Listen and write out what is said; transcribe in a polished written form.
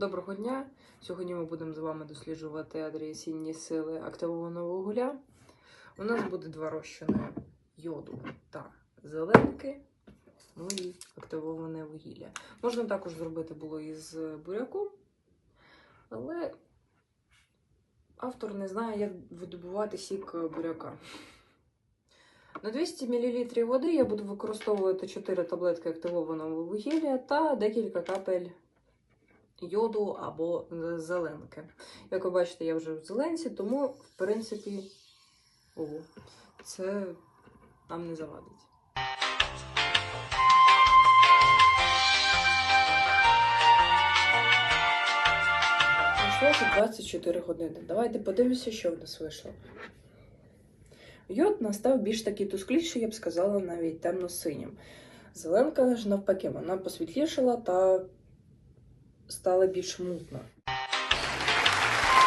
Доброго дня! Сьогодні ми будемо з вами досліджувати адріаційні сили активованого вугілля. У нас буде два розчини йоду та зеленки, ну і активоване вугілля. Можна також зробити було із буряком, але автор не знає, як видобувати сік буряка. На 200 мл води я буду використовувати 4 таблетки активованого вугілля та декілька капель йоду або зеленки. Як ви бачите, я вже в зеленці, тому, в принципі, це нам не завадить. Пройшлося 24 години. Давайте подивимося, що в нас вийшло. Йод настав більш такий тускліший, я б сказала, навіть темно-синім. Зеленка ж навпаки, вона посвітлішала та стала більш мутна.